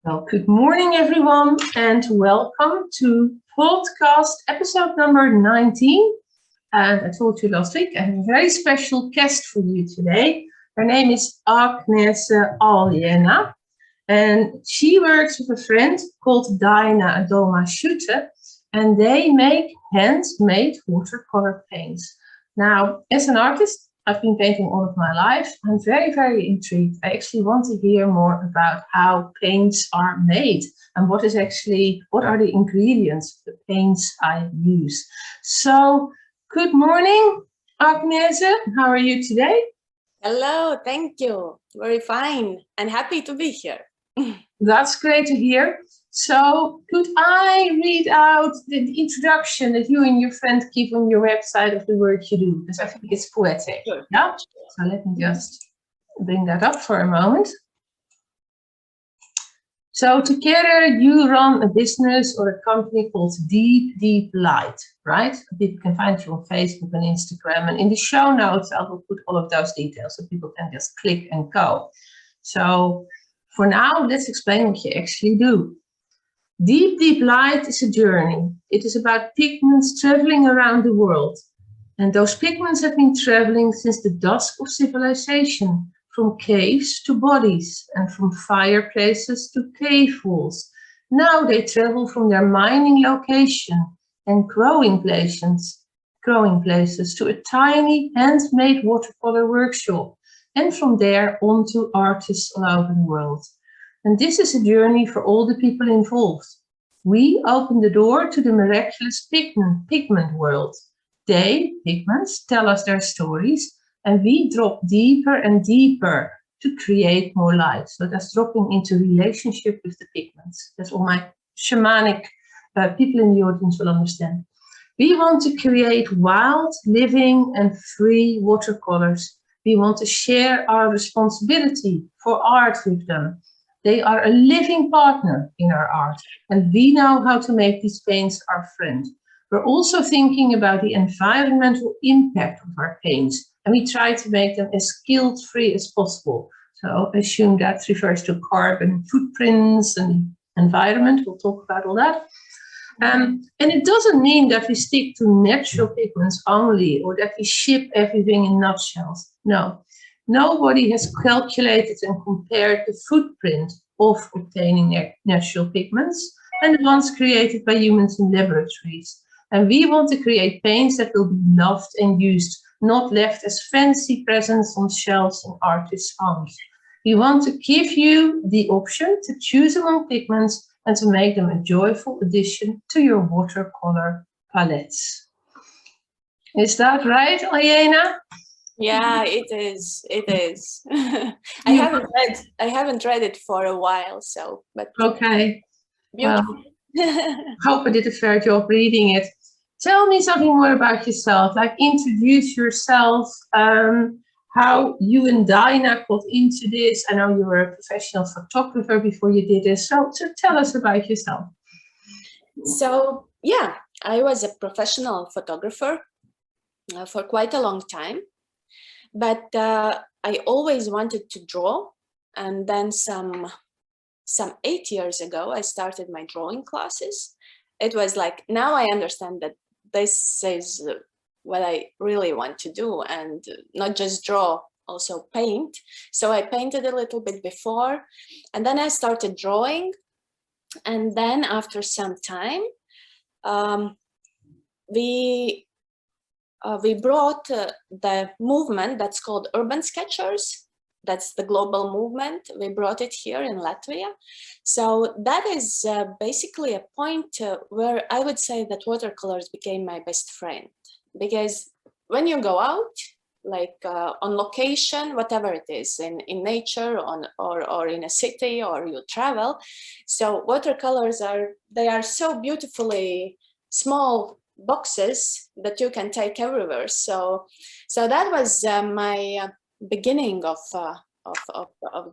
Well, good morning, everyone, and welcome to podcast episode number 19. And I told you last week I have a very special guest for you today. Her name is Agnese Aljena, and she works with a friend called Daina and Domašūte, and they make handmade watercolor paints. Now, as an artist, I've been painting all of my life. I'm very, very intrigued. I actually want to hear more about how paints are made and what are the ingredients of the paints I use. So, good morning, Agnese. How are you today? Hello, thank you. Very fine and happy to be here. That's great to hear. So could I read out the introduction that you and your friend keep on your website of the work you do? Because I think it's poetic. Sure. Yeah? So let me just bring that up for a moment. So together you run a business or a company called DeepDeepLight, right? People can find you on Facebook and Instagram. And in the show notes, I will put all of those details so people can just click and go. So for now, let's explain what you actually do. DeepDeepLight is a journey. It is about pigments traveling around the world. And those pigments have been traveling since the dusk of civilization, from caves to bodies, and from fireplaces to cave walls. Now they travel from their mining location and growing places to a tiny handmade watercolor workshop, and from there on to artists all over the world. And this is a journey for all the people involved. We open the door to the miraculous pigment world. They, pigments, tell us their stories, and we drop deeper and deeper to create more light. So that's dropping into relationship with the pigments. That's all my shamanic people in the audience will understand. We want to create wild, living, and free watercolors. We want to share our responsibility for art with them. They are a living partner in our art, and we know how to make these paints our friend. We're also thinking about the environmental impact of our paints, and we try to make them as guilt-free as possible. So I assume that refers to carbon footprints and environment. We'll talk about all that. And it doesn't mean that we stick to natural pigments only, or that we ship everything in nutshells. No. Nobody has calculated and compared the footprint of obtaining natural pigments and the ones created by humans in laboratories. And we want to create paints that will be loved and used, not left as fancy presents on shelves in artists' homes. We want to give you the option to choose among pigments and to make them a joyful addition to your watercolor palettes. Is that right, Aljena? Yeah, it is. It is. I haven't read it for a while, but okay. Beautiful. Well, hope I did a fair job reading it. Tell me something more about yourself. Like, introduce yourself. How you and Daina got into this. I know you were a professional photographer before you did this. So tell us about yourself. So yeah, I was a professional photographer for quite a long time. But I always wanted to draw, and then some 8 years ago, I started my drawing classes. It was like, now I understand that this is what I really want to do, and not just draw, also paint. So I painted a little bit before, and then I started drawing. And then after some time, we brought the movement that's called Urban Sketchers. That's the global movement. We brought it here in Latvia. So that is basically a point where I would say that watercolors became my best friend. Because when you go out, like on location, whatever it is, in nature or in a city, or you travel, so watercolors they are so beautifully small boxes that you can take everywhere. So that was my beginning of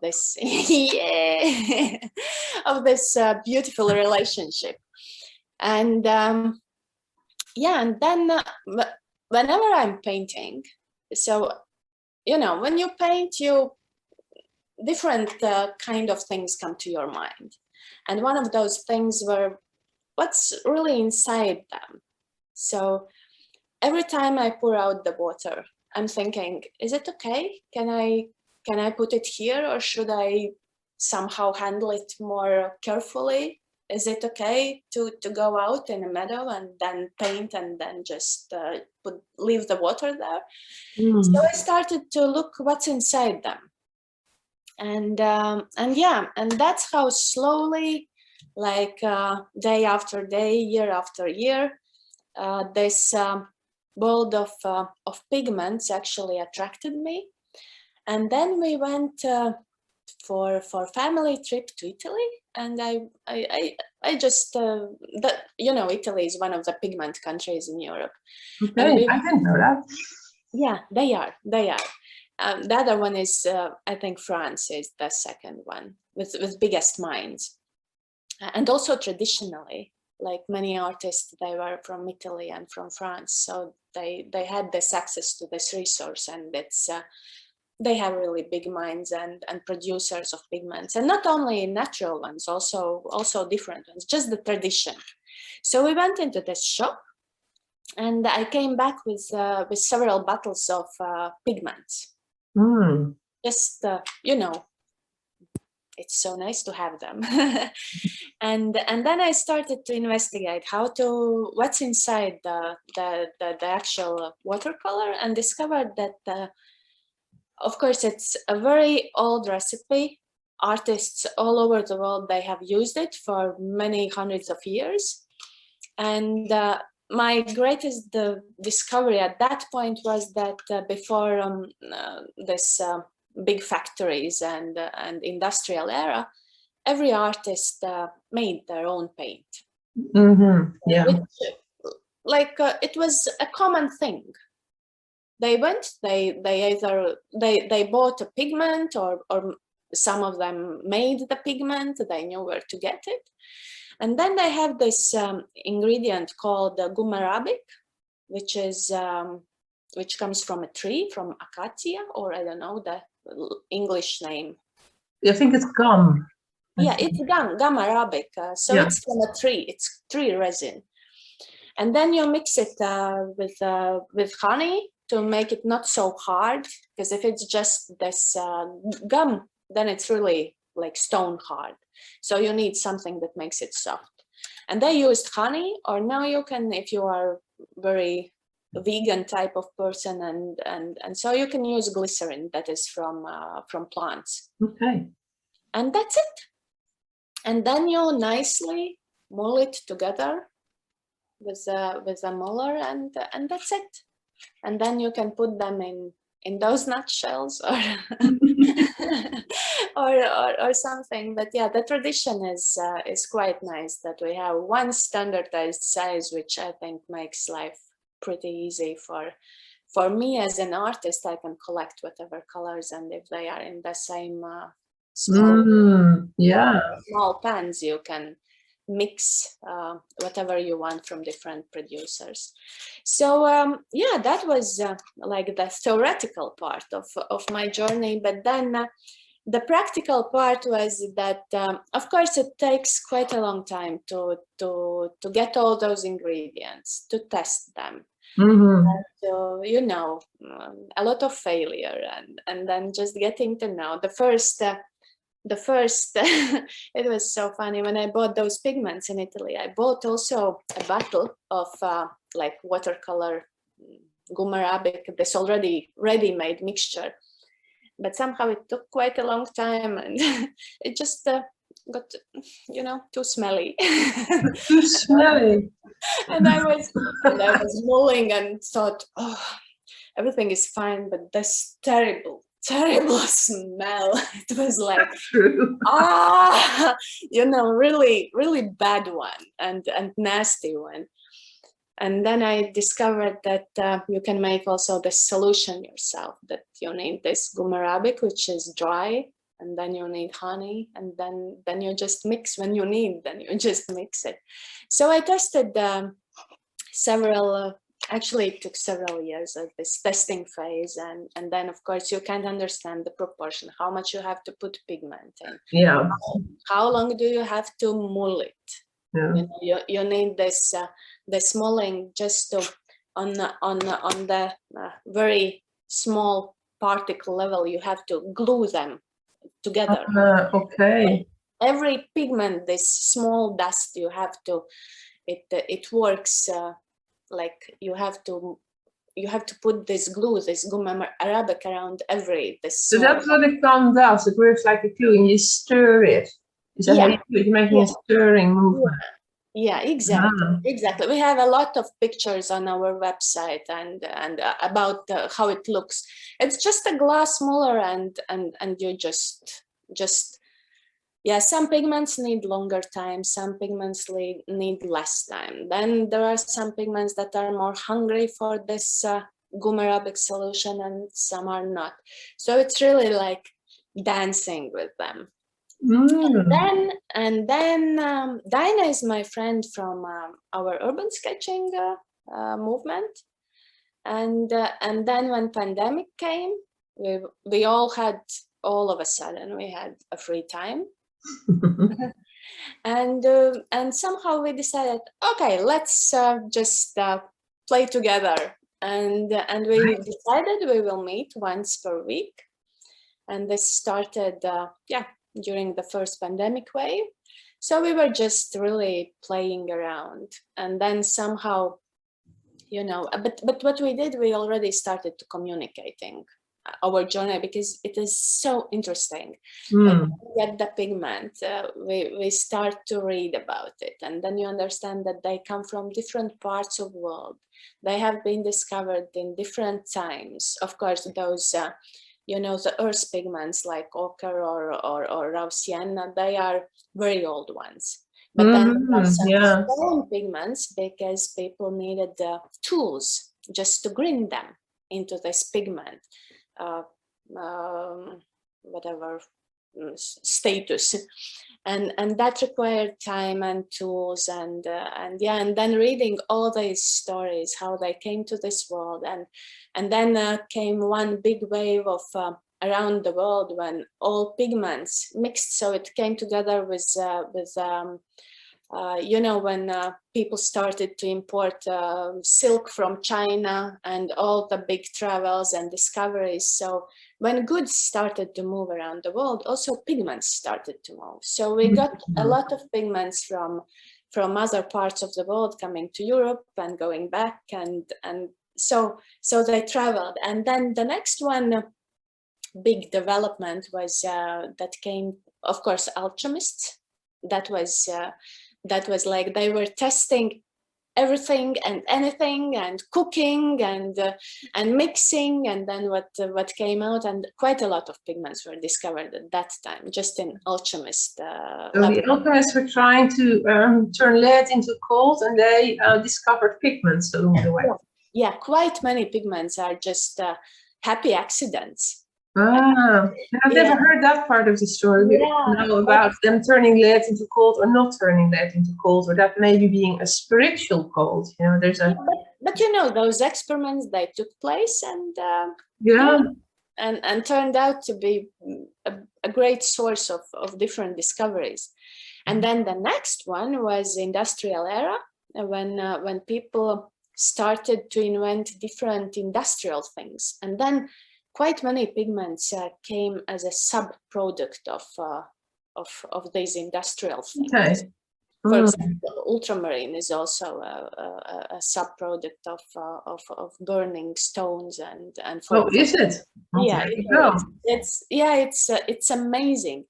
this yeah, of this beautiful relationship. And yeah, and then whenever I'm painting, so when you paint, different kind of things come to your mind. And one of those things were what's really inside them. So every time I pour out the water, I'm thinking, is it okay? Can I put it here, or should I somehow handle it more carefully? Is it okay to go out in a meadow and then paint and then just leave the water there? So I started to look what's inside them. And yeah, and that's how slowly, like day after day, year after year, this world of pigments actually attracted me. And then we went for family trip to Italy, and I just Italy is one of the pigment countries in Europe. Okay, I didn't know that. Yeah, they are. The other one is I think France is the second one with biggest mines, and also traditionally, like many artists, they were from Italy and from France, so they had this access to this resource, and it's they have really big mines and producers of pigments, and not only natural ones, also different ones, just the tradition. So we went into this shop, and I came back with several bottles of pigments. Just it's so nice to have them. and then I started to investigate what's inside the actual watercolor, and discovered that of course it's a very old recipe. Artists all over the world, they have used it for many hundreds of years. And my greatest discovery at that point was that before this big factories and industrial era, every artist made their own paint. Yeah. Which, it was a common thing. They bought a pigment, or some of them made the pigment. They knew where to get it. And then they have this ingredient called gum arabic, which comes from a tree, from acacia, or I don't know the English name. I think it's gum. Yeah, it's gum arabic. So yeah. It's from a tree. It's tree resin, and then you mix it with honey to make it not so hard. Because if it's just this gum, then it's really like stone hard. So you need something that makes it soft. And they used honey, or now you can, if you are very vegan type of person, and so you can use glycerin that is from plants. Okay. And that's it. And then you nicely mull it together with a muller, and that's it. And then you can put them in those nutshells or something. But yeah, the tradition is quite nice that we have one standardized size, which I think makes life pretty easy for me as an artist. I can collect whatever colors, and if they are in the same small pans, you can mix whatever you want from different producers. So yeah, that was like the theoretical part of my journey. But then the practical part was that of course it takes quite a long time to get all those ingredients, to test them. So, a lot of failure, and then just getting to know the first it was so funny. When I bought those pigments in Italy, I bought also a bottle of like watercolor gum arabic, this already ready-made mixture, but somehow it took quite a long time, and it just got too smelly. Too smelly. And I was mulling and thought, oh, everything is fine, but this terrible smell. It was like really, really bad one, and nasty one. And then I discovered that you can make also the solution yourself, that you need this gum arabic, which is dry, and then you need honey, and then you just mix when you need, then you just mix it. So I tested several actually it took several years of this testing phase, and then of course you can't understand the proportion, how much you have to put pigment in, Yeah. how long do you have to mull it. Yeah. You know, you need this this mulling just to on the very small particle level, you have to glue them together. Okay. Every pigment, this small dust, you have to, it works like you have to put this glue, this gum arabic around every this. So that's what it does. It works like a glue, and you stir it. Is that how you do it? You're making a stirring movement. Yeah, exactly. Exactly. We have a lot of pictures on our website and about how it looks. It's just a glass muller, and you just yeah, some pigments need longer time, some pigments need less time. Then there are some pigments that are more hungry for this gum arabic solution, and some are not. So it's really like dancing with them. And then Daina is my friend from our urban sketching movement. And then when pandemic came, we all of a sudden we had a free time. And somehow we decided, okay, let's just play together. And we decided we will meet once per week. And this started, during the first pandemic wave. So we were just really playing around. And then somehow, you know, but what we did, we already started to communicating our journey, because it is so interesting. When you get the pigment, we start to read about it, and then you understand that they come from different parts of the world. They have been discovered in different times. Of course, those you know, the earth pigments like ochre or raw sienna, they are very old ones. But then there are some stone pigments, because people needed tools just to grind them into this pigment, whatever status, and that required time and tools, and then reading all these stories, how they came to this world, and then came one big wave of around the world when all pigments mixed, so it came together with you know, when people started to import silk from China and all the big travels and discoveries. So when goods started to move around the world, also pigments started to move. So we got a lot of pigments from other parts of the world coming to Europe and going back, and so they traveled. And then the next one big development was that came, of course, alchemists. That was like they were testing everything and anything, and cooking and mixing, and then what came out, and quite a lot of pigments were discovered at that time, just in alchemist. So the alchemists were trying to turn lead into gold, and they discovered pigments along the way. Yeah, quite many pigments are just happy accidents. I've never heard that part of the story. We don't know about them turning lead into gold or not turning lead into gold, or that maybe being a spiritual gold. You know, there's a. But you know, those experiments, they took place, and and turned out to be a great source of different discoveries. And then the next one was industrial era, when people started to invent different industrial things, and then quite many pigments came as a sub-product of these industrial things. Okay. For example, ultramarine is also a sub-product of burning stones and. Oh, is it? Yeah, it's amazing,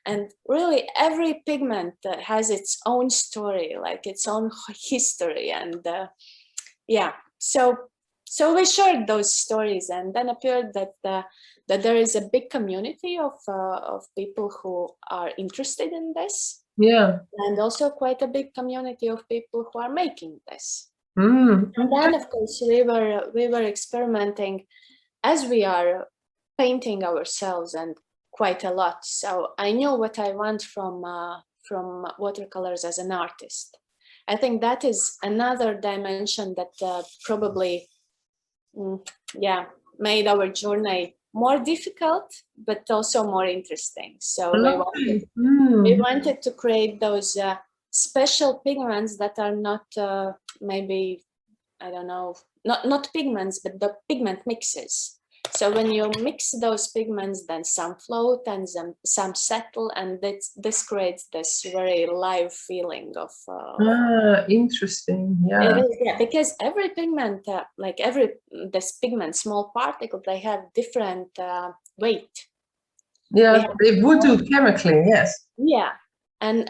and really every pigment has its own story, like its own history, and So we shared those stories, and then appeared that there is a big community of people who are interested in this. Yeah. And also quite a big community of people who are making this. And then, of course, we were experimenting as we are painting ourselves, and quite a lot. So I knew what I want from watercolors as an artist. I think that is another dimension that probably, yeah, made our journey more difficult, but also more interesting. So we wanted to create those special pigments that are not maybe, I don't know, not pigments, but the pigment mixes. So when you mix those pigments, then some float and some settle, and this creates this very live feeling of. Interesting. Yeah. Yeah, because every pigment, like this pigment, small particle, they have different weight. Yeah, they would do chemically, yes. Yeah. And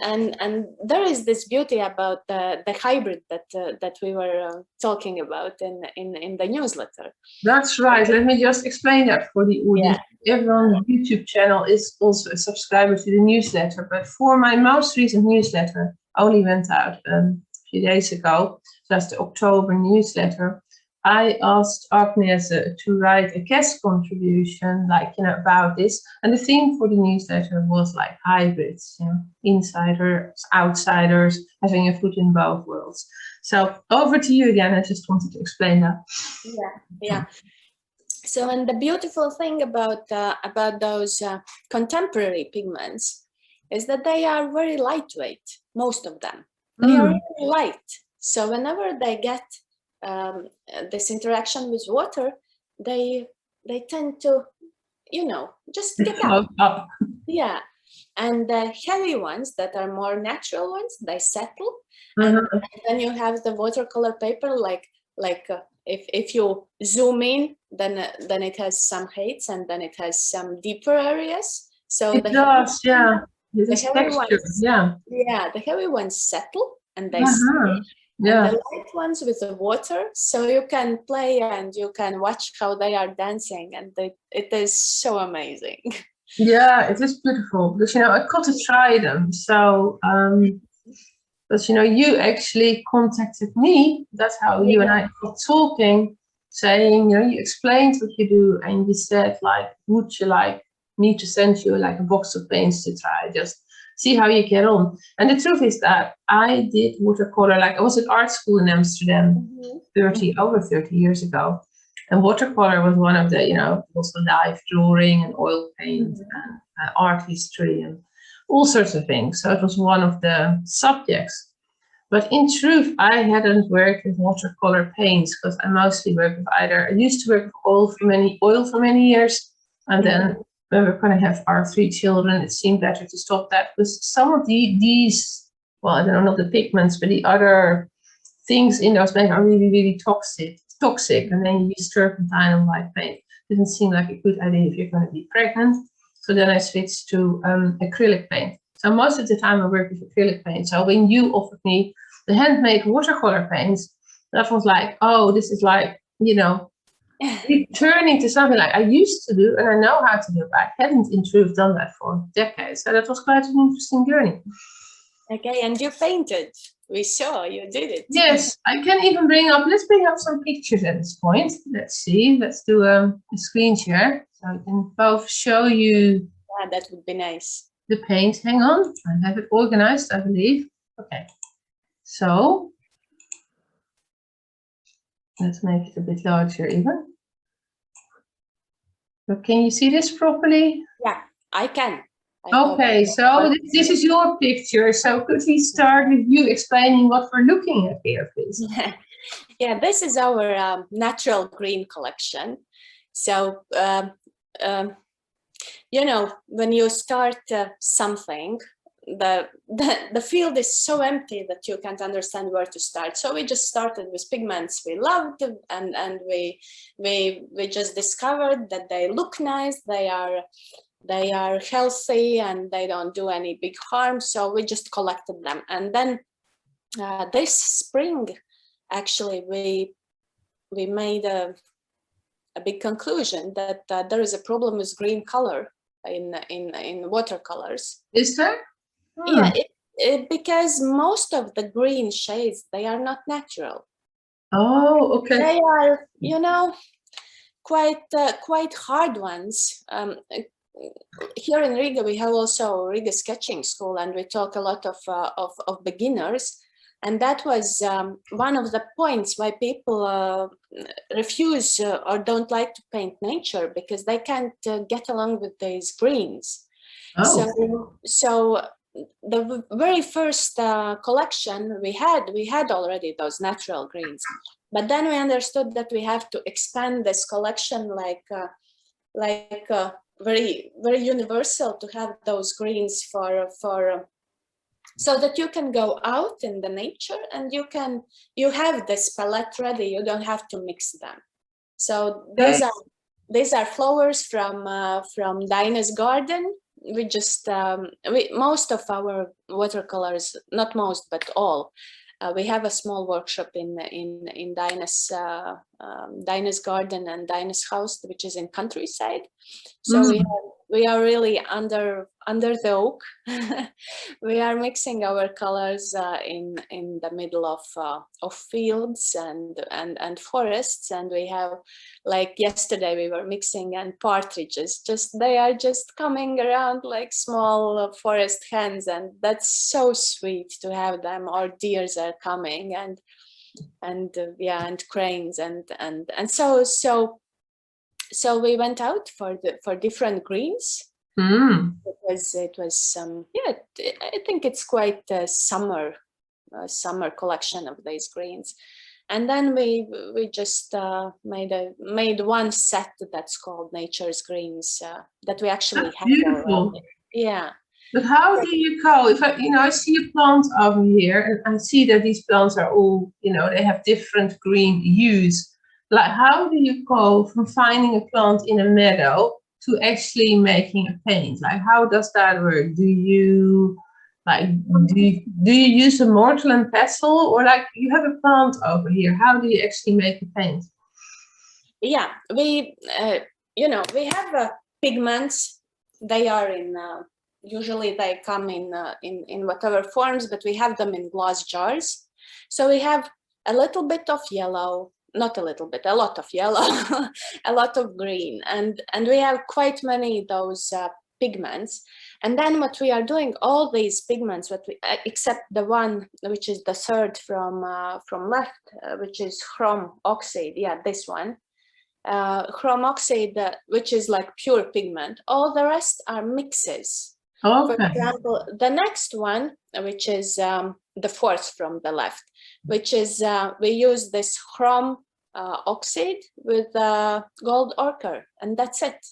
there is this beauty about the hybrid that we were talking about in the newsletter. That's right. Let me just explain that for the audience. Yeah. Everyone on the YouTube channel is also a subscriber to the newsletter. But for my most recent newsletter, only went out a few days ago. That's the October newsletter. I asked Agnese to write a guest contribution, like, about this. And the theme for the newsletter was like hybrids, insiders, outsiders, having a foot in both worlds. So over to you again. I just wanted to explain that. Yeah. So, and the beautiful thing about those contemporary pigments is that they are very lightweight. Most of them, they are really light. So whenever they get this interaction with water, they tend to, just get up. Yeah. And the heavy ones that are more natural ones, they settle. And then you have the watercolor paper, like if you zoom in, then it has some heights, and then it has some deeper areas. So it does, yeah. The heavy ones, yeah, the heavy ones settle and they stay. Yeah. And the light ones with the water, so you can play and you can watch how they are dancing, and it is so amazing. Yeah, it is beautiful because I got to try them. So, but you actually contacted me. That's how you and I got talking, saying, you explained what you do, and you said, like, would you like me to send you like a box of paints to try? Just see how you get on. And the truth is that I did watercolor, like I was at art school in Amsterdam over 30 years ago. And watercolor was one of the, also live drawing and oil paint and art history and all sorts of things. So it was one of the subjects. But in truth, I hadn't worked with watercolor paints because I mostly worked with I used to work with oil for many years. And then when we're going to have our 3 children, it seemed better to stop that because some of these, well, I don't know, not the pigments, but the other things in those paints are really, really toxic. And then you use turpentine on white paint. Didn't seem like a good idea if you're going to be pregnant. So then I switched to acrylic paint. So most of the time I work with acrylic paint. So when you offered me the handmade watercolor paints, that was like, oh, this is like, returning to something like I used to do and I know how to do it. I hadn't in truth done that for decades. So that was quite an interesting journey. Okay, and you painted. We saw you did it. Yes, I can even let's bring up some pictures at this point. Let's see, let's do a screen share. So I can both show you. Yeah, that would be nice. The paint, hang on, I have it organized, I believe. Okay, so let's make it a bit larger even. So can you see this properly? Yeah, I can. Okay, so this is your picture. So could we start with you explaining what we're looking at here, please? Yeah, this is our natural green collection. So, when you start something, the field is so empty that you can't understand where to start. So we just started with pigments we loved, and we just discovered that they look nice, they are healthy, and they don't do any big harm. So we just collected them. And then this spring, actually, we made a big conclusion that there is a problem with green color in watercolors. Is there? Yeah, because most of the green shades, they are not natural. Oh, okay. They are, quite hard ones. Here in Riga, we have also Riga sketching school, and we talk a lot of beginners. And that was one of the points why people refuse or don't like to paint nature, because they can't get along with these greens. Oh. So the very first collection we had already those natural greens, but then we understood that we have to expand this collection like very, very universal, to have those greens for so that you can go out in the nature and you have this palette ready. You don't have to mix them. So these are flowers from Daina's garden. We just most of our watercolors, not most but all, we have a small workshop in Daina's Daina's garden and Daina's house, which is in countryside. So we are really under the oak. We are mixing our colors in the middle of fields and forests, and we have, like yesterday we were mixing, and partridges, they are just coming around like small forest hens, and that's so sweet to have them. Or deers are coming, and cranes, and so we went out for different greens. It was I think it's quite a summer collection of these greens. And then we just made one set that's called Nature's Greens, that we actually have. Beautiful. Yeah. But how do you go? If I see a plant over here, and I see that these plants are all, they have different green hues. Like, how do you go from finding a plant in a meadow to actually making a paint? Like, how does that work? Do you use a mortar and pestle, or like you have a plant over here? How do you actually make a paint? Yeah, we have pigments. They are in usually they come in whatever forms, but we have them in glass jars. So we have a little bit of yellow. Not a little bit, a lot of yellow, a lot of green, and we have quite many those pigments. And then what we are doing, all these pigments, except the one which is the third from left, which is chrome oxide. Yeah, this one, chrome oxide, which is like pure pigment. All the rest are mixes. Okay. For example, the next one, which is the fourth from the left, which is we use this chrome oxide with gold ochre, and that's it.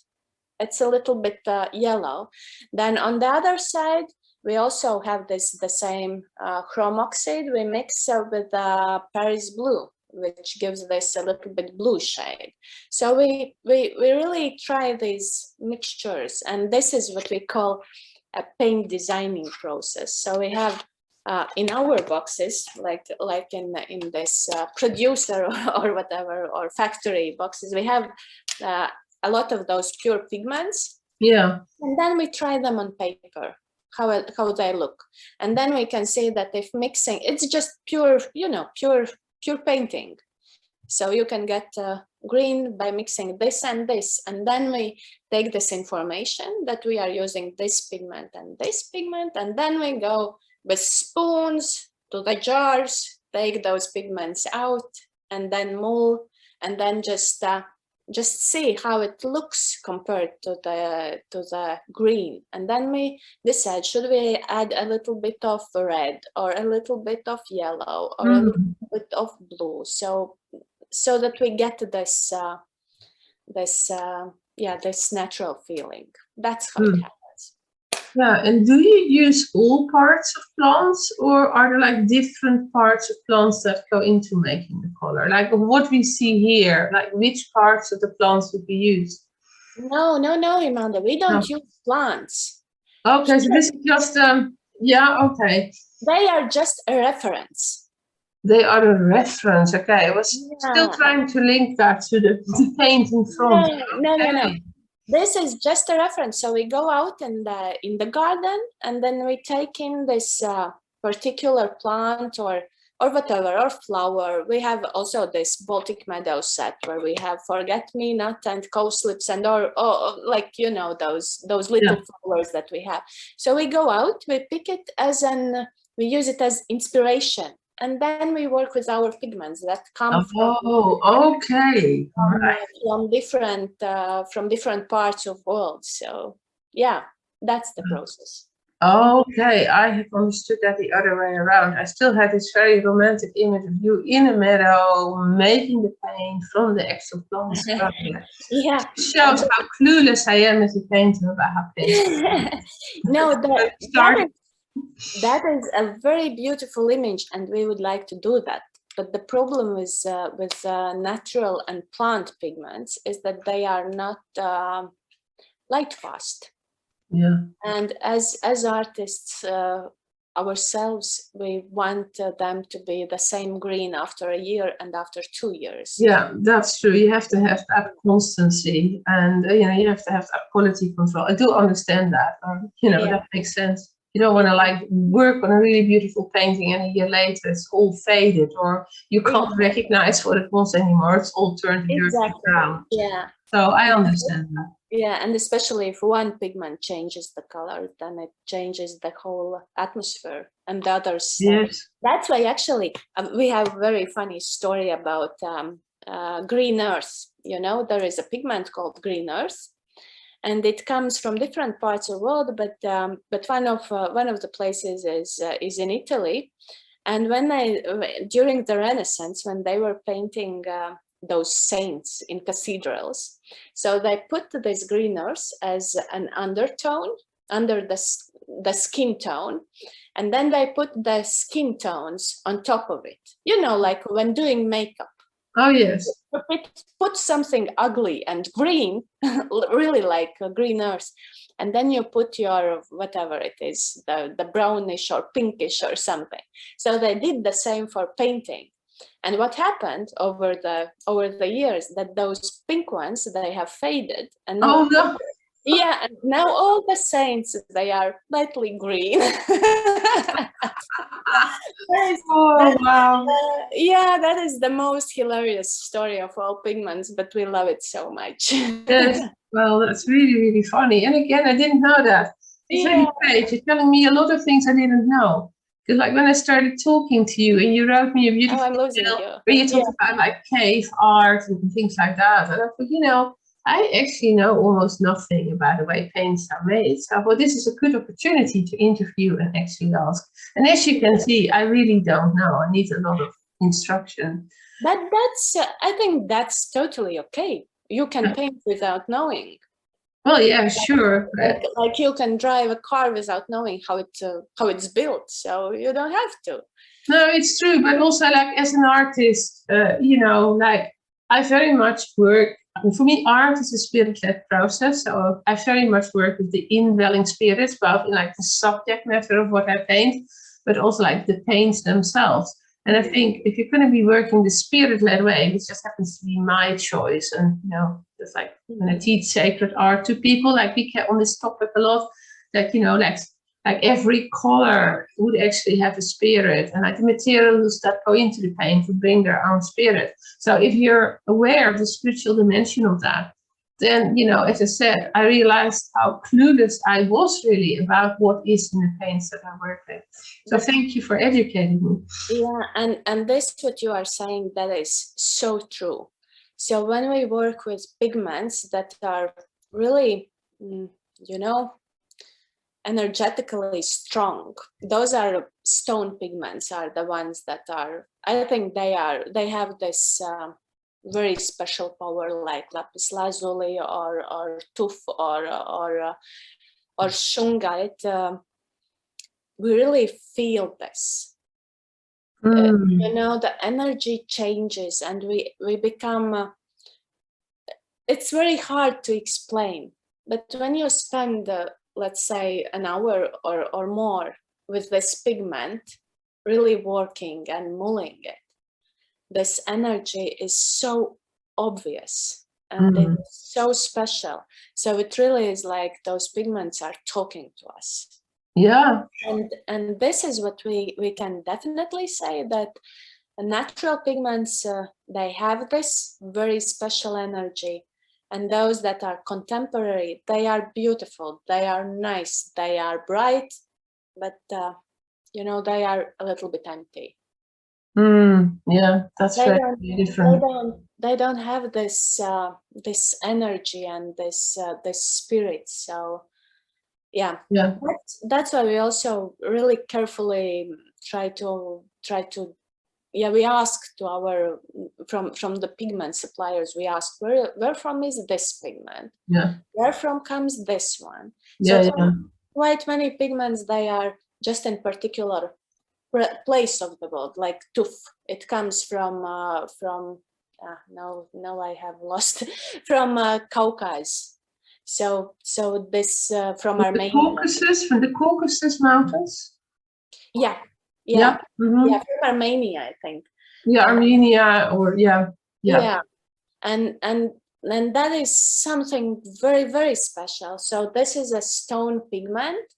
It's a little bit yellow. Then on the other side, we also have the same chrome oxide. We mix with Paris blue, which gives this a little bit blue shade. So we really try these mixtures, and this is what we call a paint designing process. So we have in our boxes, like in this producer or whatever, or factory boxes, we have a lot of those pure pigments. Yeah. And then we try them on paper, how they look. And then we can see that if mixing, it's just pure, pure painting. So you can get green by mixing this and this, and then we take this information that we are using this pigment, and then we go with spoons to the jars, take those pigments out, and then mold, and then just see how it looks compared to the green. And then we decide, should we add a little bit of red, or a little bit of yellow, or a little bit of blue, so that we get this this natural feeling. That's how it happens. Yeah, and do you use all parts of plants, or are there like different parts of plants that go into making the color? Like what we see here, like which parts of the plants would be used? No, Imanda, we don't use plants. Okay, so this is just okay. They are just a reference. They are a reference. Okay, I was still trying to link that to the paint in front. No. This is just a reference. So we go out in the garden, and then we take in this particular plant or whatever, or flower. We have also this Baltic Meadow set where we have forget-me-not and cowslips and or like those little flowers that we have. So we go out, we pick it we use it as inspiration. and then we work with our pigments that come Oh, okay. from different parts of world. So yeah, that's the process. Okay, I have understood that the other way around. I still had this very romantic image of you in a meadow making the paint from the actual plants. Yeah, it shows how clueless I am as a painter about how paint. No, that is a very beautiful image, and we would like to do that. But the problem with natural and plant pigments is that they are not light fast. Yeah. And as artists ourselves, we want them to be the same green after a year and after 2 years. Yeah, that's true. You have to have that constancy, and you have to have that quality control. I do understand that. That makes sense. You don't want to like work on a really beautiful painting and a year later it's all faded, or you can't recognize what it was anymore. It's all turned to dirty brown. Yeah. So I understand that. Yeah, and especially if one pigment changes the color, then it changes the whole atmosphere, and the others. Yes. That's why actually we have a very funny story about green earth. There is a pigment called green earth, and it comes from different parts of the world. But one of the places is in Italy, and during the Renaissance, when they were painting those saints in cathedrals, so they put this green earth as an undertone under the skin tone, and then they put the skin tones on top of it, like when doing makeup. Oh yes. Put something ugly and green, really like a green earth, and then you put your whatever it is, the brownish or pinkish or something. So they did the same for painting. And what happened over the years, that those pink ones, they have faded, and now, yeah, and now all the saints, they are lightly green. Wow. Yeah, that is the most hilarious story of all pigments, but we love it so much. Yes, well, that's really, really funny. And again, I didn't know that. It's really great. You're telling me a lot of things I didn't know. Because like when I started talking to you and you wrote me a beautiful email where you talked about like cave art and things like that. And I thought, I actually know almost nothing about the way paints are made. So I thought this is a good opportunity to interview and actually ask. And as you can see, I really don't know. I need a lot of instruction. But I think that's totally okay. You can paint without knowing. Well, yeah, sure. Like you can drive a car without knowing how it's built, so you don't have to. No, it's true. But also, like as an artist, like I very much work. For me, art is a spirit-led process. So I very much work with the indwelling spirits, both in like the subject matter of what I paint, but also like the paints themselves. And I think if you're going to be working the spirit-led way, which just happens to be my choice, and just like when I teach sacred art to people, like we get on this topic a lot, that like every color would actually have a spirit, and like the materials that go into the paint would bring their own spirit. So if you're aware of the spiritual dimension of that, then as I said, I realized how clueless I was really about what is in the paints that I work with. So thank you for educating me. Yeah, and this what you are saying, that is so true. So when we work with pigments that are really, energetically strong, those are stone pigments, are the ones that are, I think they have this very special power, like lapis lazuli or tuff or shungite. We really feel this. The energy changes, and we become. It's very hard to explain, but when you spend, let's say, an hour or more with this pigment, really working and mulling it, this energy is so obvious and it's so special. So it really is like those pigments are talking to us. Yeah. And this is what we can definitely say, that natural pigments, they have this very special energy, and those that are contemporary, they are beautiful, they are nice, they are bright, but they are a little bit empty. Yeah, that's very different. They don't have this this energy and this this spirit. So yeah, that's why we also really carefully try to we ask to our from the pigment suppliers, we ask where from is this pigment, where from comes this one. So quite many pigments, they are just in particular place of the world, like tooth, it comes from no I have lost from Caucasus. So this from Armenia. From the Caucasus Mountains? Yeah, from Armenia, I think. Yeah, Armenia, or and that is something very, very special. So this is a stone pigment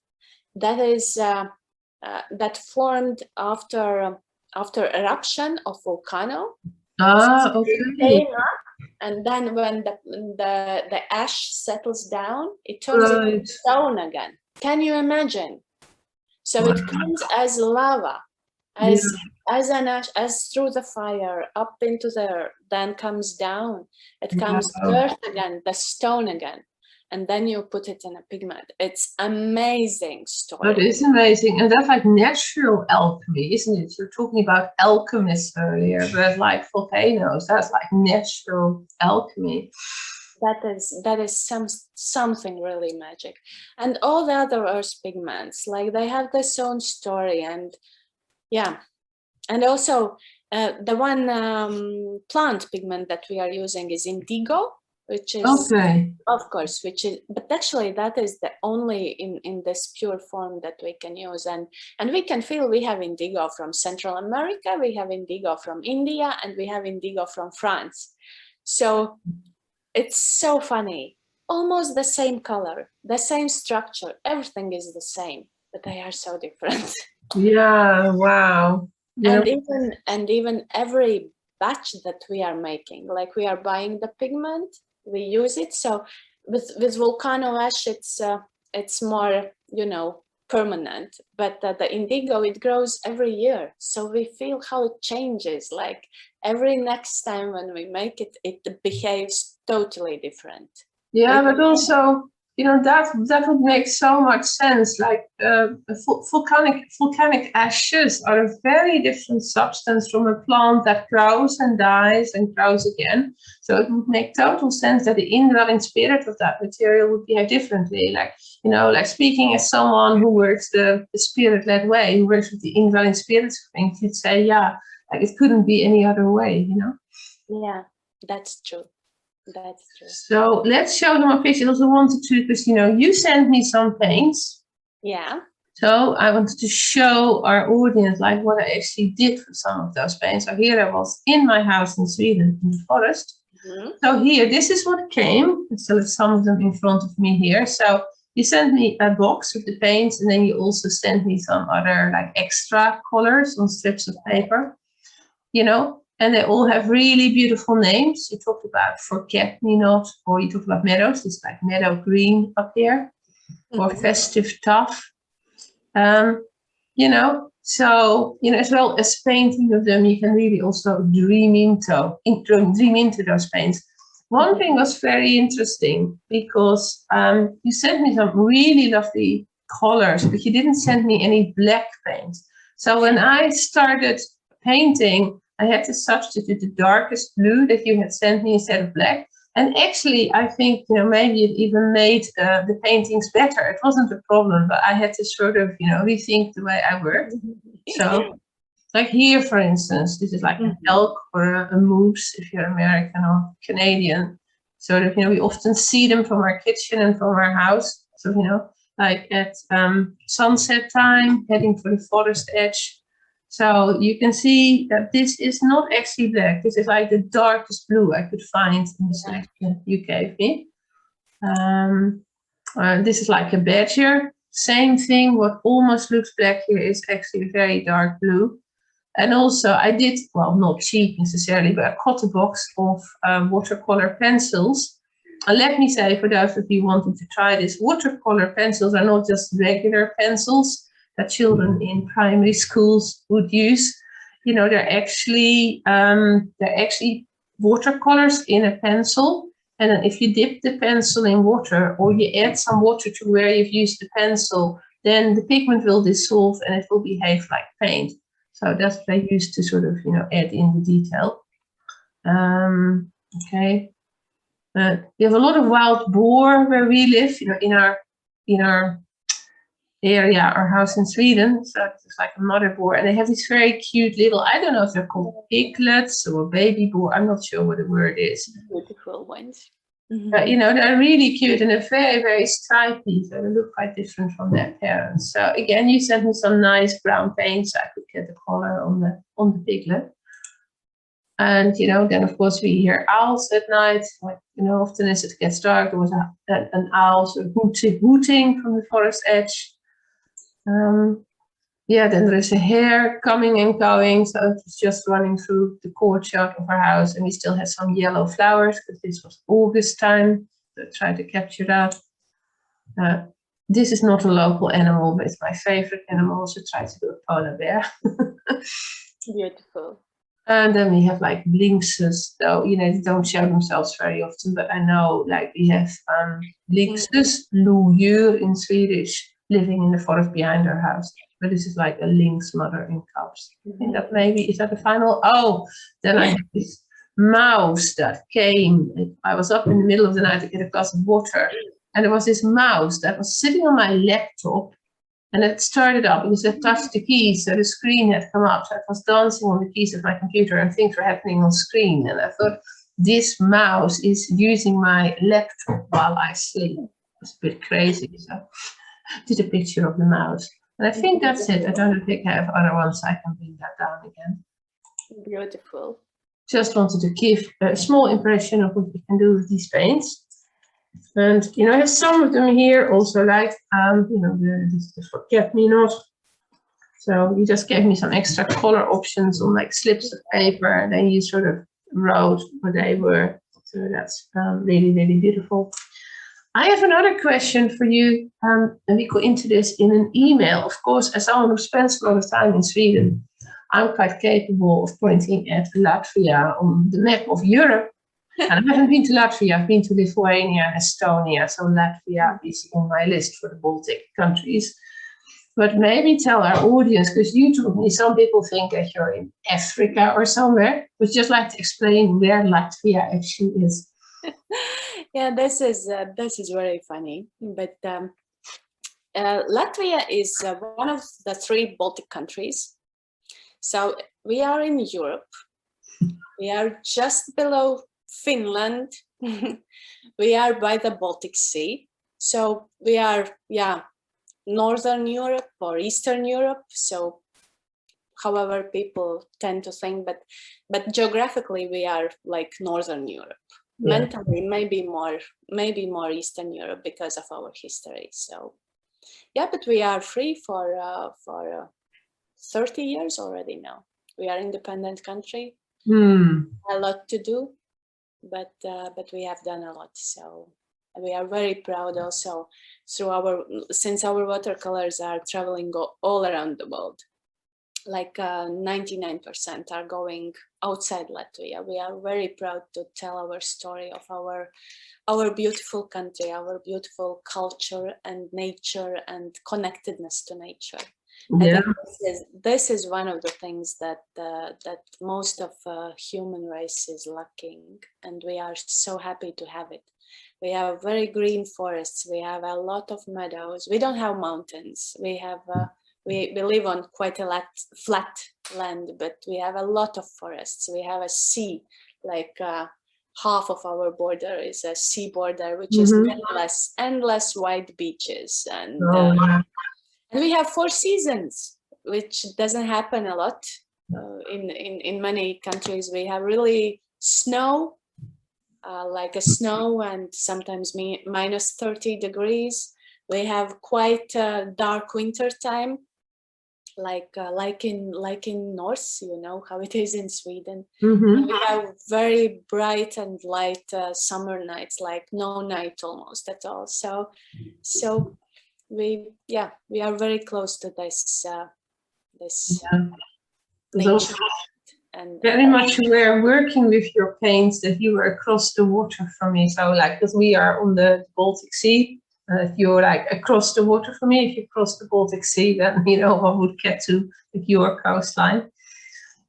that is that formed after eruption of volcano. Okay. It came up, and then when the ash settles down, it turns into stone again. Can you imagine? So it comes as lava, as an ash, as through the fire, up into the earth, then comes down. It comes earth again, the stone again, and then you put it in a pigment. It's amazing story. That is amazing, and that's like natural alchemy, isn't it? You're talking about alchemists earlier, but like volcanoes, that's like natural alchemy. That is something really magic. And all the other earth pigments, like they have their own story, and and also the one plant pigment that we are using is indigo, which is of course, but actually that is the only in this pure form that we can use, and we can feel we have indigo from Central America, we have indigo from India, and we have indigo from France. So it's so funny, almost the same color, the same structure, everything is the same, but they are so different. Wow. And even every batch that we are making, like we are buying the pigment, we use it. So with volcano ash, it's more, permanent, but the indigo, it grows every year, so we feel how it changes. Like every next time when we make it, it behaves totally different. But also, that would make so much sense. Like volcanic ashes are a very different substance from a plant that grows and dies and grows again. So it would make total sense that the indwelling spirit of that material would behave differently. Like, like speaking as someone who works the spirit-led way, who works with the indwelling spirits of things, you'd say, like it couldn't be any other way, Yeah, that's true. That's true. So let's show them a picture. I also wanted to, because you sent me some paints. Yeah. So I wanted to show our audience like what I actually did for some of those paints. So here I was in my house in Sweden, in the forest. So here, this is what came. I still have some of them in front of me here. So you sent me a box with the paints, and then you also sent me some other like extra colors on strips of paper, and they all have really beautiful names. You talked about forget-me-not, or you talked about meadows. It's like meadow green up here, or festive tough. So, as well as painting of them, you can really also dream into those paints. One thing was very interesting, because you sent me some really lovely colors, but you didn't send me any black paint. So when I started painting, I had to substitute the darkest blue that you had sent me instead of black. And actually, I think, maybe it even made the paintings better. It wasn't a problem, but I had to sort of, rethink the way I worked. So, like here, for instance, this is like an elk or a moose, if you're American or Canadian. Sort of, we often see them from our kitchen and from our house. So, like at sunset time, heading for the forest edge. So you can see that this is not actually black. This is like the darkest blue I could find in the selection you gave me. This is like a badger. Same thing. What almost looks black here is actually very dark blue. And also I did, well, not cheap necessarily, but I got a box of watercolor pencils. And let me say, for those of you wanting to try this, watercolor pencils are not just regular pencils that children in primary schools would use. you know, they're actually watercolors in a pencil. And then if you dip the pencil in water, or you add some water to where you've used the pencil, then the pigment will dissolve and it will behave like paint. So that's what I use to sort of, you know, add in the detail. Okay. We have a lot of wild boar where we live, you know, in our area, our house in Sweden. So it's like a mother boar, and they have these very cute little, I don't know if they're called piglets or baby boar. I'm not sure what the word is. Beautiful ones. But, you know, they're really cute and they're very, very stripy. So they look quite different from their parents. So again, you sent me some nice brown paint so I could get the color on the piglet. And, you know, then of course we hear owls at night. Like, you know, often as it gets dark, there was an owl sort of hooting from the forest edge. Yeah, then there is a hare coming and going. So it's just running through the courtyard of our house. And we still have some yellow flowers because this was August time. So I tried to capture that. This is not a local animal, but it's my favorite animal. So I tried to do a polar bear. Beautiful. And then we have like lynxes, though, you know, they don't show themselves very often, but I know like we have lynxes, lodjur in Swedish, living in the forest behind our house. But this is like a lynx mother in cubs. I think that maybe, is that the final? Oh, then I have this mouse that came. I was up in the middle of the night to get a glass of water, and there was this mouse that was sitting on my laptop. And it started up because I touched the keys, so the screen had come up. So I was dancing on the keys of my computer and things were happening on screen. And I thought, this mouse is using my laptop while I sleep. It's a bit crazy. So I did a picture of the mouse. And I think that's it. I don't think I have other ones. I can bring that down again. Beautiful. Just wanted to give a small impression of what we can do with these paints. And, you know, I have some of them here also, like, you know, this is Forget Me Not. So you just gave me some extra color options on like slips of paper, and then you sort of wrote what they were. So that's really, really beautiful. I have another question for you, and we go into this in an email. Of course, as someone who spends a lot of time in Sweden, I'm quite capable of pointing at Latvia on the map of Europe. And I haven't been to Latvia, I've been to Lithuania and Estonia, so Latvia is on my list for the Baltic countries. But maybe tell our audience, because you told me some people think that you're in Africa or somewhere, would just like to explain where Latvia actually is. Yeah, this is very funny, but Latvia is one of the 3 Baltic countries. So we are in Europe. We are just below Finland. We are by the Baltic Sea. So we are, yeah, Northern Europe or Eastern Europe. So however people tend to think, but geographically we are like Northern Europe. Yeah. Mentally, maybe more Eastern Europe because of our history. So yeah, but we are free for 30 years already now. We are an independent country. A lot to do, but we have done a lot. So we are very proud also since our watercolors are traveling all around the world. Like 99% are going outside Latvia. We are very proud to tell our story of our beautiful country, our beautiful culture and nature and connectedness to nature. Yeah. I think this is one of the things that most of human race is lacking, and we are so happy to have it. We have very green forests. We have a lot of meadows. We don't have mountains. We have we live on quite a flat land, but we have a lot of forests. We have a sea, like half of our border is a sea border, which is endless white beaches, and we have 4 seasons, which doesn't happen a lot in many countries. We have really snow, like a snow, and sometimes minus 30 degrees. We have quite a dark winter time, like in North, you know how it is in Sweden. And we have very bright and light summer nights, like no night almost at all. So we are very close to this nature. And very much aware working with your paints that you were across the water from me. So like, because we are on the Baltic Sea, if you're like across the water from me, if you cross the Baltic Sea, then, you know, I would get to like, your coastline.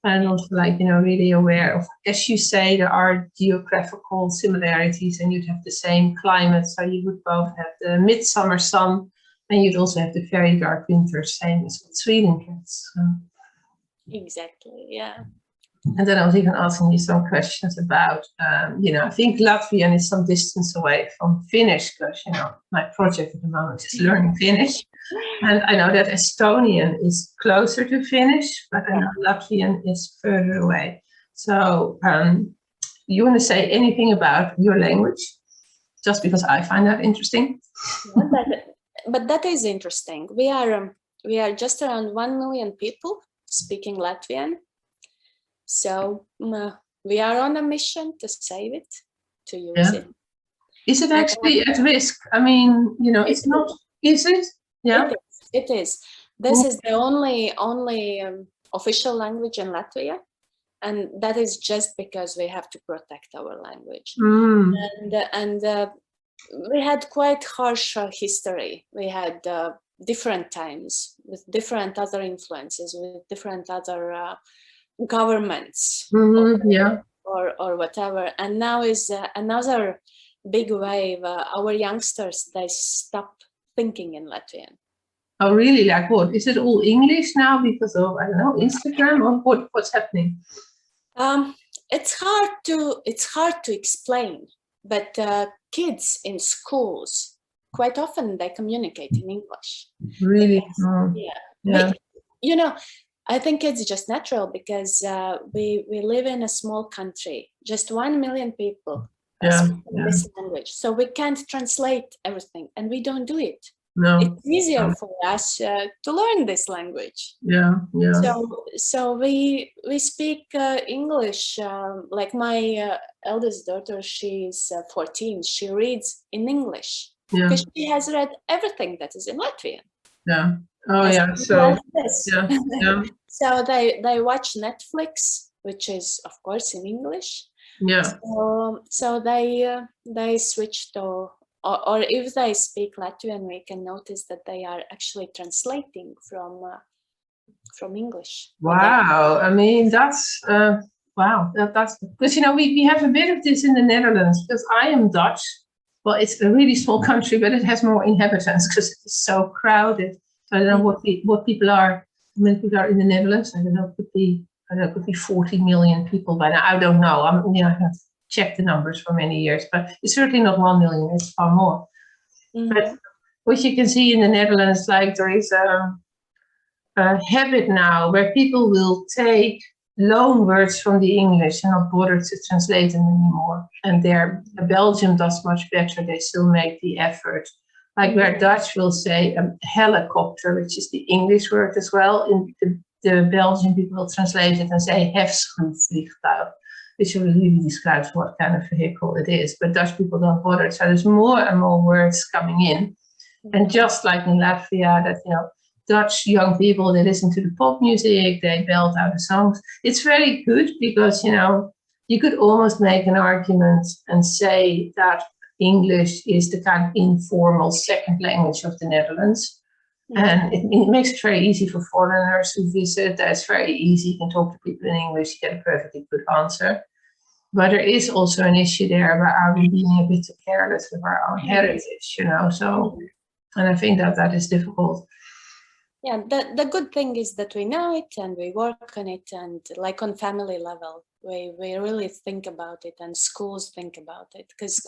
And also like, you know, really aware of, as you say, there are geographical similarities and you'd have the same climate. So you would both have the midsummer sun and you'd also have the very dark winter, same as what Sweden gets. So. Exactly, yeah. And then I was even asking you some questions about, you know, I think Latvian is some distance away from Finnish because, you know, my project at the moment is learning Finnish. And I know that Estonian is closer to Finnish, but I know Latvian is further away. So you want to say anything about your language? Just because I find that interesting. But that is interesting. We are just around 1 million people speaking Latvian. So we are on a mission to save it, to use it. Is it actually at risk? I mean, you know, it's not, is it? Yeah. It is. This is the only official language in Latvia. And that is just because we have to protect our language. And we had quite harsh history. We had different times with different other influences, with different other governments or whatever. And now is another big wave. Our youngsters, they stop thinking in Latvian. Oh, really? Like what? Is it all English now because of, I don't know, Instagram, or what's happening? It's hard to explain, but kids in schools, quite often they communicate in English. Really? Yeah. You know, I think it's just natural because we live in a small country, just 1 million people speaking this language. So we can't translate everything, and we don't do it. No. It's easier for us to learn this language. Yeah. So we speak English. Like my eldest daughter, she's 14. She reads in English because she has read everything that is in Latvian. Yeah. Oh, yeah. So, So they watch Netflix, which is of course in English. Yeah. So they switch to, or if they speak Latvian, we can notice that they are actually translating from English. Wow. I mean, that's wow. That's because, you know, we have a bit of this in the Netherlands because I am Dutch. Well, it's a really small country, but it has more inhabitants because it's so crowded. So I don't know what people are. Many people are in the Netherlands. I don't know. It could be 40 million people by now. I don't know. I haven't checked the numbers for many years, but it's certainly not 1 million. It's far more. But what you can see in the Netherlands, like there is a habit now where people will take loan words from the English and not bother to translate them anymore. And Belgium does much better. They still make the effort. Like where Dutch will say helicopter, which is the English word as well. In the Belgian people will translate it and say hefschroefvliegtuig, which really describes what kind of vehicle it is. But Dutch people don't bother. So there's more and more words coming in. And just like in Latvia, that, you know, Dutch young people, they listen to the pop music, they belt out the songs. It's very good because, you know, you could almost make an argument and say that English is the kind of informal second language of the Netherlands. And it makes it very easy for foreigners who visit. It's very easy. You can talk to people in English, you get a perfectly good answer. But there is also an issue there about are we being a bit careless with our own heritage, you know? So, and I think that is difficult. Yeah, the good thing is that we know it and we work on it, and like on family level, we really think about it, and schools think about it, because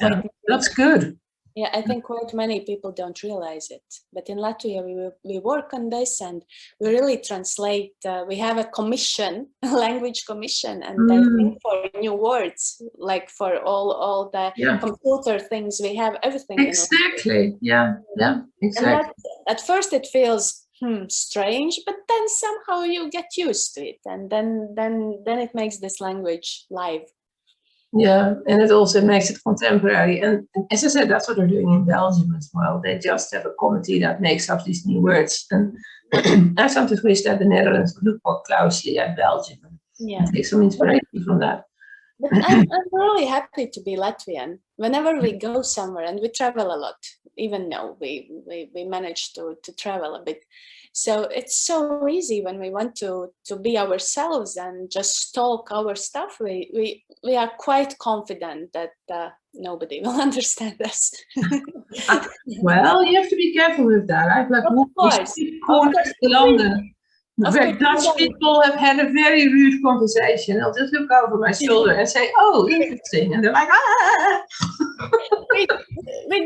that's good. Yeah, I think quite many people don't realize it, but in Latvia we work on this, and we really translate. We have a commission, a language commission, and they think for new words, like for all the computer things. We have everything. Exactly. Yeah. Exactly. And at first it feels strange, but then somehow you get used to it, and then it makes this language live. Yeah, and it also makes it contemporary. And as I said, that's what they're doing in Belgium as well. They just have a committee that makes up these new words. And I sometimes wish that the Netherlands would look more closely at Belgium and take some inspiration from that. But I'm really happy to be Latvian. Whenever we go somewhere, and we travel a lot, even though we manage to travel a bit. So it's so easy when we want to be ourselves and just talk our stuff. We are quite confident that nobody will understand us. Well, you have to be careful with that. I've like corners in London where Dutch people have had a very rude conversation. I'll just look over my shoulder and say, "Oh, interesting," and they're like, "Ah." we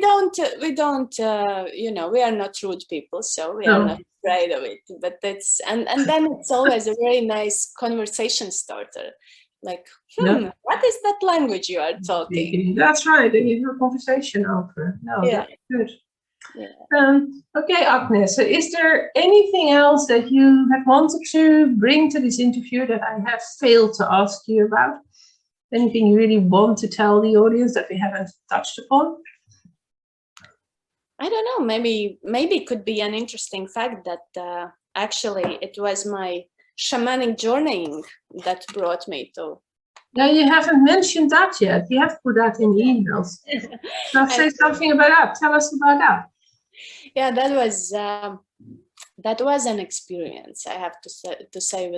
don't, you know, we are not rude people, so we are not afraid of it. But it's and then it's always a very nice conversation starter. Like, what is that language you are talking? That's right. And you have a conversation over. No, that's good. Yeah. Okay, Agnes, so is there anything else that you have wanted to bring to this interview that I have failed to ask you about? Anything you really want to tell the audience that we haven't touched upon? I don't know, maybe it could be an interesting fact that actually it was my shamanic journeying that brought me to. Yeah, you haven't mentioned that yet. You have put that in the emails. So say something about that. Tell us about that. Yeah, that was an experience, I have to say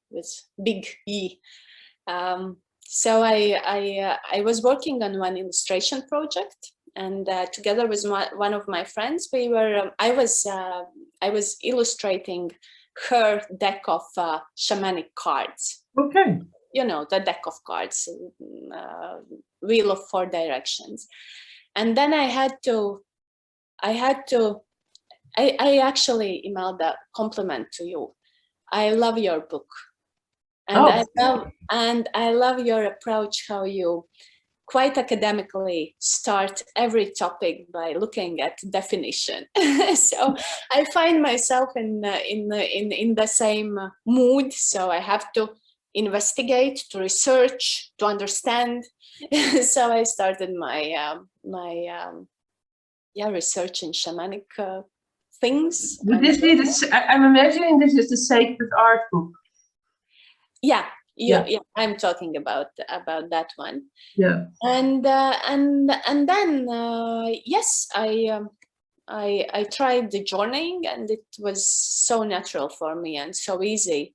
with big E. So I was working on one illustration project, and together with one of my friends, we were. I was illustrating her deck of shamanic cards. Okay. You know, the deck of cards, wheel of 4 directions, and then I actually emailed a compliment to you. I love your book. And I love your approach, how you quite academically start every topic by looking at definition. So I find myself in the same mood. So I have to investigate, to research, to understand. So I started my research in shamanic things. Would this be I'm imagining this is the sacred art book. Yeah, I'm talking about that one. Yeah. And then yes, I tried the journeying, and it was so natural for me and so easy.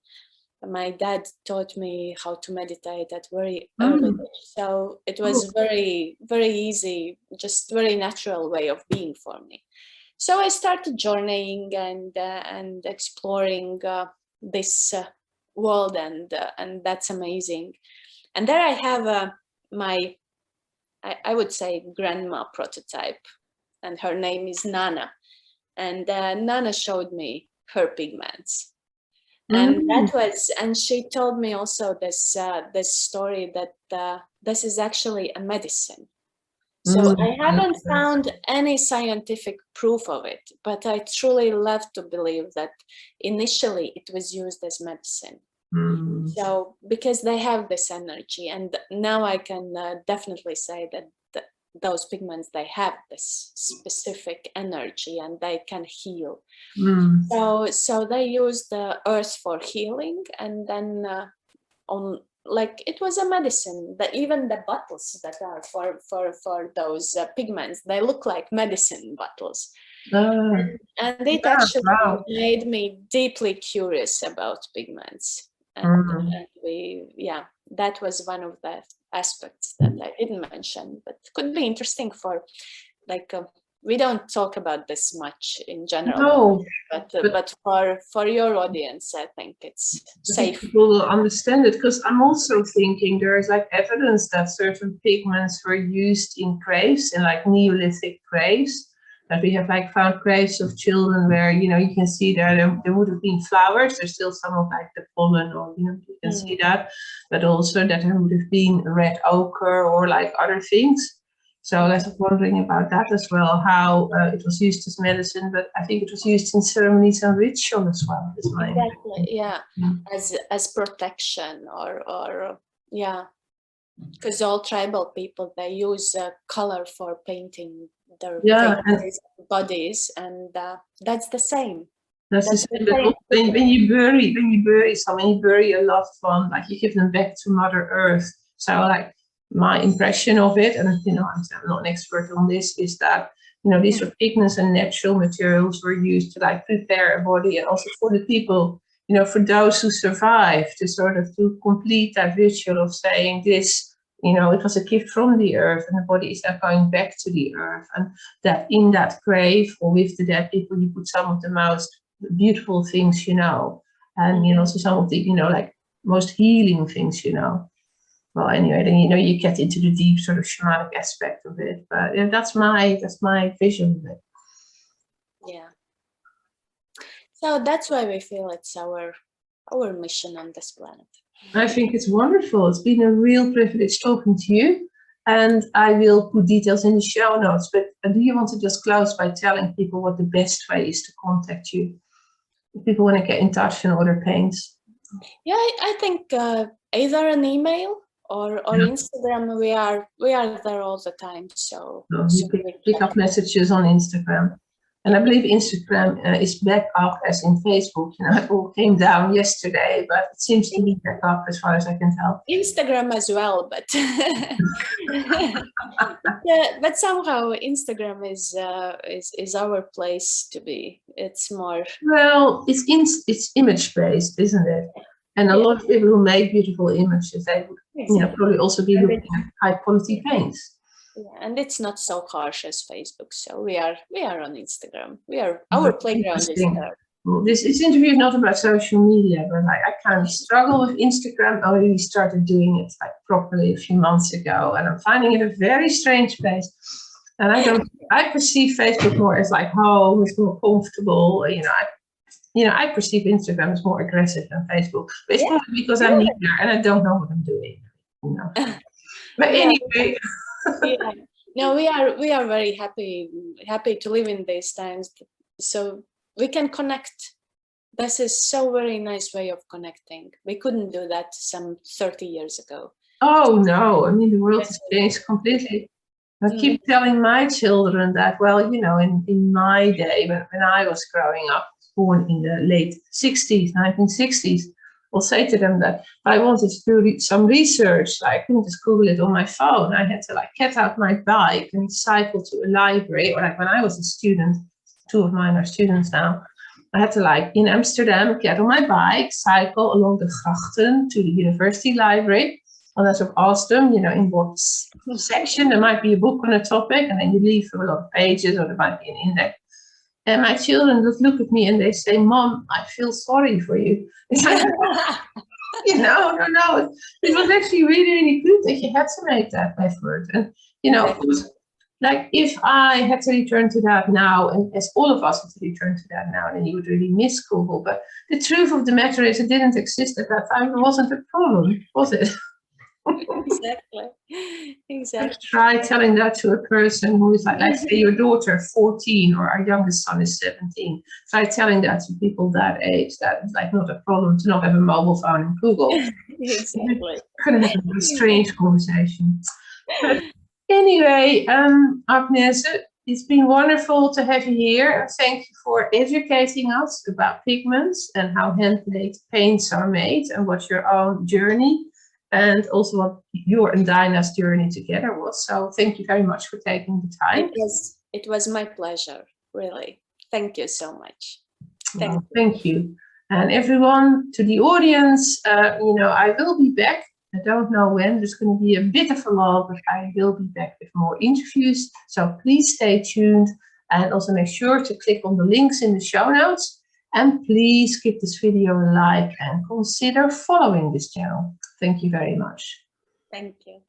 My dad taught me how to meditate at very early age, so it was very, very easy, just very natural way of being for me. So I started journeying and exploring this world, and that's amazing. And there I have my, I would say, grandma prototype, and her name is Nana, and Nana showed me her pigments. And that was, and she told me also this story that this is actually a medicine. So I haven't found any scientific proof of it, but I truly love to believe that initially it was used as medicine. So because they have this energy, and now I can definitely say that those pigments, they have this specific energy and they can heal. So they use the earth for healing, and then like it was a medicine. That even the bottles that are for those pigments, they look like medicine bottles. And it actually made me deeply curious about pigments. And that was one of the aspects that I didn't mention, but could be interesting for, like, we don't talk about this much in general, but for your audience, I think it's safe. People will understand it, because I'm also thinking there is like evidence that certain pigments were used in graves, in like Neolithic graves. That we have like found graves of children where, you know, you can see there would have been flowers. There's still some of like the pollen, or, you know, you can see that, but also that there would have been red ochre or like other things. So I was wondering about that as well, how it was used as medicine, but I think it was used in ceremonies and ritual as well. Exactly, yeah, as protection or because all tribal people, they use color for painting their bodies, and that's the same. That's the same. But when you bury a loved one, like you give them back to Mother Earth. So like my impression of it, and I'm not an expert on this, is that these were pigments and natural materials were used to like prepare a body, and also for the people, for those who survived, to complete that ritual of saying this. It was a gift from the earth, and the body is now going back to the earth, and that in that grave or with the dead people, you put some of the most beautiful things, and also some of the, like most healing things, Well, anyway, then you get into the deep sort of shamanic aspect of it, but that's my vision of it. Yeah. So that's why we feel it's our mission on this planet. I think it's wonderful. It's been a real privilege talking to you, and I will put details in the show notes. But do you want to just close by telling people what the best way is to contact you if people want to get in touch and order paints? Yeah, I think either an email or Instagram. We are there all the time. So you pick up messages on Instagram. And I believe Instagram is back up as in Facebook. It all came down yesterday, but it seems to be back up as far as I can tell. Instagram as well, but but somehow Instagram is our place to be. It's more, well, it's image based, isn't it? And a lot of people who make beautiful images, they would probably also be looking at high quality paints. Yeah, and it's not so harsh as Facebook. So we are on Instagram. Our playground is there. Well, this interview is not about social media, but I kind of struggle with Instagram. I really started doing it like properly a few months ago, and I'm finding it a very strange place. And I perceive Facebook more as like home, it's more comfortable. I perceive Instagram as more aggressive than Facebook. But it's probably because I'm neither and I don't know what I'm doing. But anyway. Yeah. No, we are very happy to live in these times, so we can connect. This is so very nice way of connecting. We couldn't do that some 30 years ago. Oh no, I mean the world has changed completely. I keep telling my children that, well, in my day, when I was growing up, born in the late 60s, 1960s, I'll say to them that I wanted to do some research. I couldn't just Google it on my phone. I had to get out my bike and cycle to a library. Or when I was a student, two of mine are students now, I had to in Amsterdam, get on my bike, cycle along the grachten to the university library. And I sort of asked them, in what section there might be a book on a topic, and then you leave for a lot of pages, or there might be an index. And my children just look at me and they say, "Mom, I feel sorry for you." It's like, no. It was actually really, really good that you had to make that effort. And, it was like if I had to return to that now, and as all of us had to return to that now, then you would really miss Google. But the truth of the matter is it didn't exist at that time. It wasn't a problem, was it? Exactly. Try telling that to a person who is let's say your daughter 14 or our youngest son is 17. Try telling that to people that age that it's not a problem to not have a mobile phone and Google. Exactly. We're going to have a strange conversation. But anyway, Agnese, it's been wonderful to have you here. Thank you for educating us about pigments and how handmade paints are made and what your own journey and also what your and Daina's journey together was. So thank you very much for taking the time. It was my pleasure, really. Thank you so much. Thank you. And everyone, to the audience, I will be back. I don't know when. There's going to be a bit of a lull, but I will be back with more interviews. So please stay tuned and also make sure to click on the links in the show notes. And please give this video a like and consider following this channel. Thank you very much. Thank you.